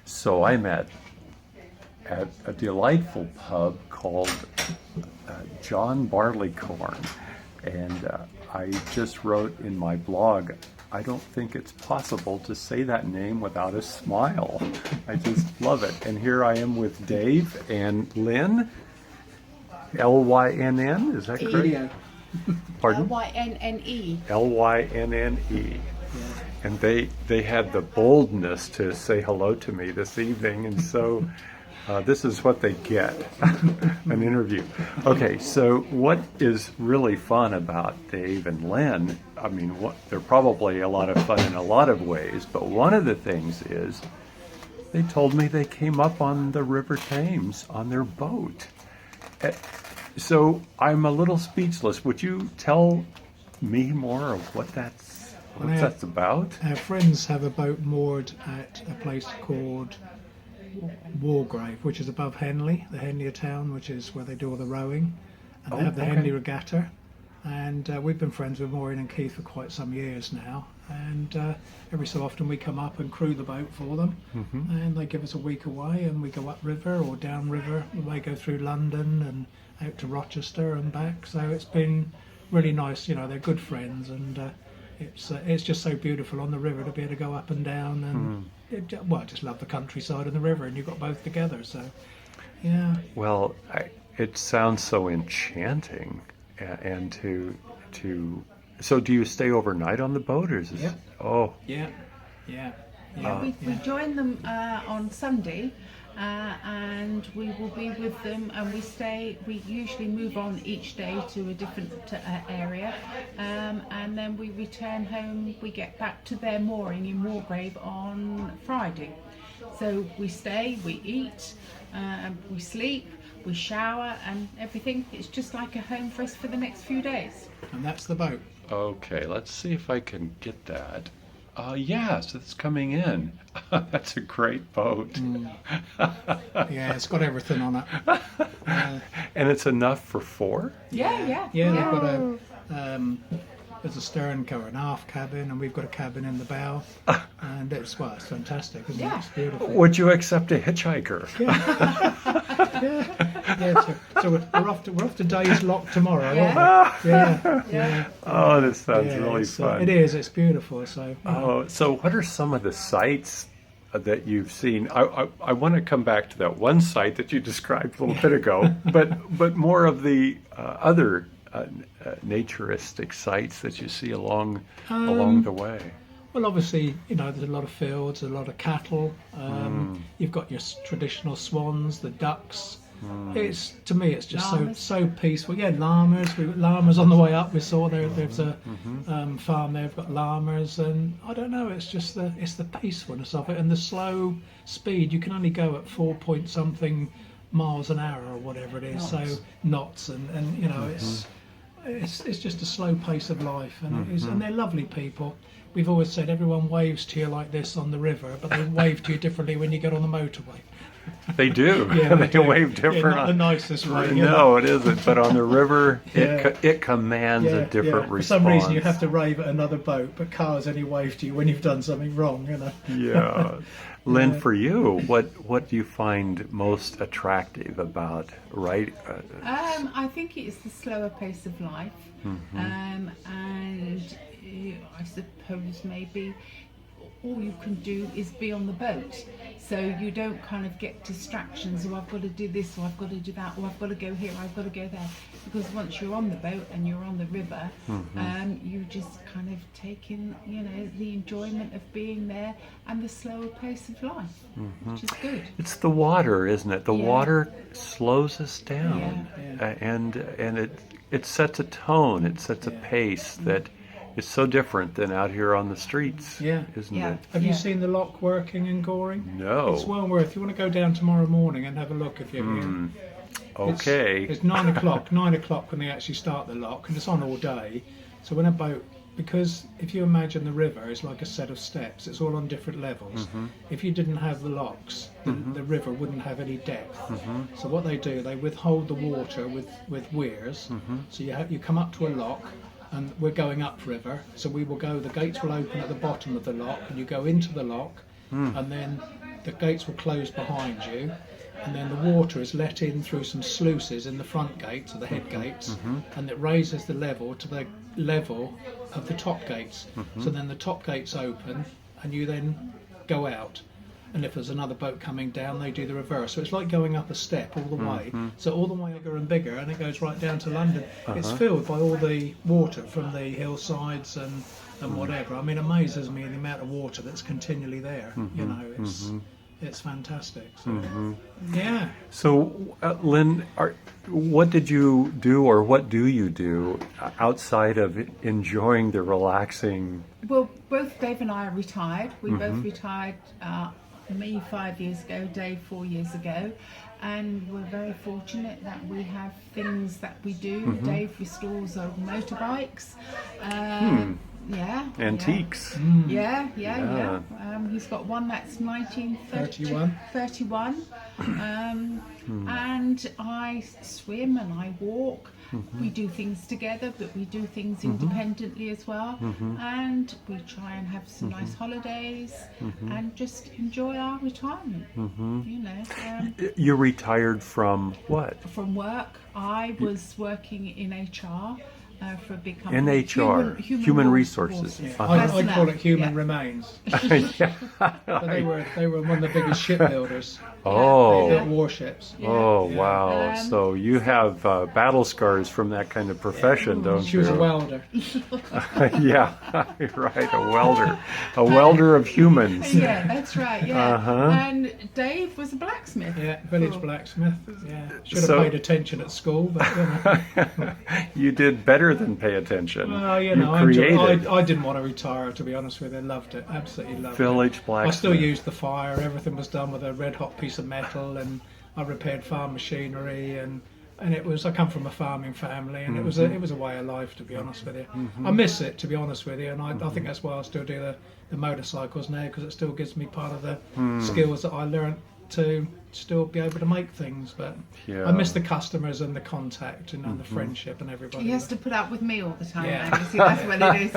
So I'm at a delightful pub called John Barleycorn, and I just wrote in my blog, I don't think it's possible to say that name without a smile. I just love it. And here I am with Dave and Lynne, Lynn, is that correct? Pardon? Lynne. Lynne. And they had the boldness to say hello to me this evening, and so this is what they get, an interview. Okay, so what is really fun about Dave and Lynne, I mean, they're probably a lot of fun in a lot of ways, but one of the things is they told me they came up on the River Thames on their boat. So I'm a little speechless. Would you tell me more of what that's about? Our friends have a boat moored at a place called Wargrave, which is above Henley, the Henley town, which is where they do all the rowing. And they have the Henley Regatta. And we've been friends with Maureen and Keith for quite some years now. And every so often we come up and crew the boat for them. And they give us a week away, and we go upriver or downriver. We may go through London and out to Rochester and back. So it's been really nice. You know, they're good friends, and it's just so beautiful on the river to be able to go up and down. And I just love the countryside and the river, and you've got both together. So, yeah. Well, it sounds so enchanting, and so do you stay overnight on the boat, or is this? Yep. Oh. Yeah. We join them on Sunday, and we will be with them, and we usually move on each day to a different area, and then we return home. We get back to their mooring in Wargrave on Friday. So we stay, we eat, we sleep, we shower and everything. It's just like a home for us for the next few days. And that's the boat. Okay, let's see if I can get that. Yes, it's coming in. That's a great boat. Yeah, it's got everything on it. And it's enough for four? Yeah. They've got there's a stern car, an aft cabin, and we've got a cabin in the bow. And it's fantastic, isn't it? It's beautiful. Would you accept a hitchhiker? So we're off to Days Lock tomorrow. Yeah. Oh, this sounds really fun. It is. It's beautiful. So. So what are some of the sights that you've seen? I want to come back to that one site that you described a little bit ago, but more of the other naturistic sites that you see along the way. Well, obviously, there's a lot of fields, a lot of cattle. You've got your traditional swans, the ducks. To me, it's just so peaceful. Yeah, llamas. We've got llamas on the way up. We saw there's a farm there. We've got llamas, and I don't know. It's just the peacefulness of it and the slow speed. You can only go at 4 point something miles an hour or whatever it is. Knots. So knots, and it's just a slow pace of life, and and they're lovely people. We've always said everyone waves to you like this on the river, but they wave to you differently when you get on the motorway. They do. They wave different. Yeah, not the nicest way. No, it isn't. But on the river, it commands a different response. For some reason, you have to rave at another boat, but cars only wave to you when you've done something wrong. Yeah. Lynne, for you, what do you find most attractive about I think it's the slower pace of life, and I suppose maybe all you can do is be on the boat, so you don't kind of get distractions. I've got to do this, or I've got to do that, or I've got to go here, or I've got to go there. Because once you're on the boat and you're on the river, you just kind of take in, the enjoyment of being there and the slower pace of life, which is good. It's the water, isn't it? The water slows us down, and it sets a tone. It sets a pace that is so different than out here on the streets, isn't it? Have you seen the lock working in Goring? No. It's well worth. You want to go down tomorrow morning and have a look if you're here. Okay. It's 9 o'clock. 9 o'clock when they actually start the lock, and it's on all day. So when a boat, because if you imagine the river is like a set of steps, it's all on different levels. If you didn't have the locks, the river wouldn't have any depth. So what they do, they withhold the water with weirs. So you come up to a lock, and we're going upriver, so we will go, the gates will open at the bottom of the lock, and you go into the lock, and then the gates will close behind you, and then the water is let in through some sluices in the front gates, or the head gates, and it raises the level to the level of the top gates. So then the top gates open, and you then go out. And if there's another boat coming down, they do the reverse. So it's like going up a step all the way. So all the way bigger and bigger, and it goes right down to London. It's filled by all the water from the hillsides and whatever. I mean, it amazes me the amount of water that's continually there. You know, it's fantastic. So, yeah. So, Lynn, what did you do, or what do you do outside of enjoying the relaxing? Well, both Dave and I are retired. We both retired, me 5 years ago, Dave 4 years ago. And we're very fortunate that we have things that we do. Dave restores old motorbikes. Yeah. Antiques. Yeah. He's got one that's 1931. And I swim and I walk. We do things together, but we do things independently as well. And we try and have some nice holidays and just enjoy our retirement. You know. You retired from what? From work. I was working in HR. For a big company. NHR, Human Resources. Yeah. I call it human remains. But they were one of the biggest shipbuilders. Oh. They built warships. Oh, wow. So you have battle scars from that kind of profession, don't you? She was a welder. Yeah, right, a welder of humans. Yeah, that's right, yeah. And Dave was a blacksmith. Yeah, village blacksmith. Yeah, should have paid attention at school, but you know. You did better than pay attention. Well, you know, I didn't want to retire, to be honest with you. I loved it, absolutely loved it. Village blacksmith. I still used the fire. Everything was done with a red hot piece of metal, and I repaired farm machinery, and it was. I come from a farming family, and it was a way of life, to be honest with you. I miss it, to be honest with you, and I think that's why I still do the motorcycles now, because it still gives me part of the skills that I learnt to still be able to make things. But I miss the customers and the contact and the friendship and everybody. He has to put up with me all the time. Yeah. Now. You see, that's what it is.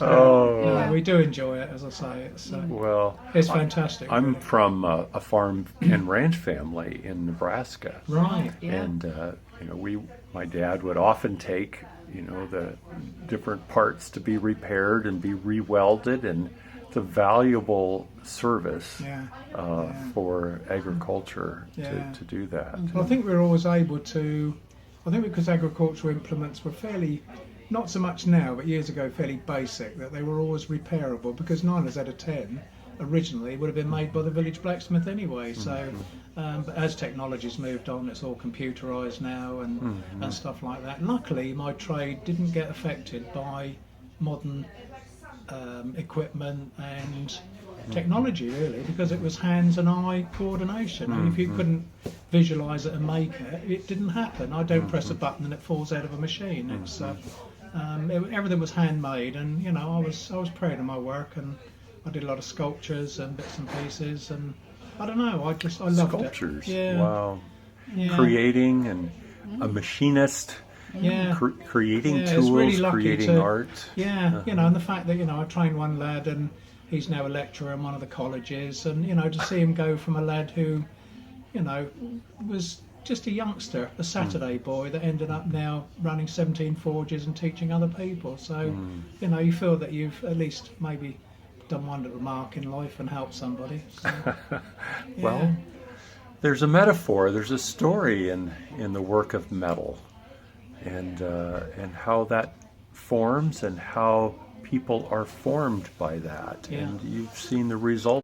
Yeah, we do enjoy it, as I say. It's fantastic. I'm really. from a farm and ranch family in Nebraska. Right. Yeah. And you know, my dad would often take, you know, the different parts to be repaired and be re-welded, and it's a valuable service for agriculture to do that. Well, I think we were always able to. I think because agricultural implements were fairly, not so much now, but years ago, fairly basic, that they were always repairable, because 9 out of 10 originally would have been made by the village blacksmith anyway. So, but as technology's moved on, it's all computerised now and stuff like that. Luckily, my trade didn't get affected by modern equipment and technology, really, because it was hands and eye coordination. And if you couldn't visualise it and make it, it didn't happen. I don't press a button and it falls out of a machine. It's everything was handmade, and you know, I was proud of my work, and I did a lot of sculptures and bits and pieces, and I don't know, I loved Sculptures. it. Yeah. Wow. Yeah. Creating, and a machinist. Yeah. Creating Yeah, it's tools, really lucky creating art. Yeah, you know, and the fact that, you know, I trained one lad and he's now a lecturer in one of the colleges, and, you know, to see him go from a lad who, you know, was just a youngster, a Saturday boy, that ended up now running 17 forges and teaching other people. So, you know, you feel that you've at least maybe done one little mark in life and helped somebody. So, Well, there's a metaphor, there's a story in the work of metal, and how that forms and how people are formed by that. Yeah. And you've seen the result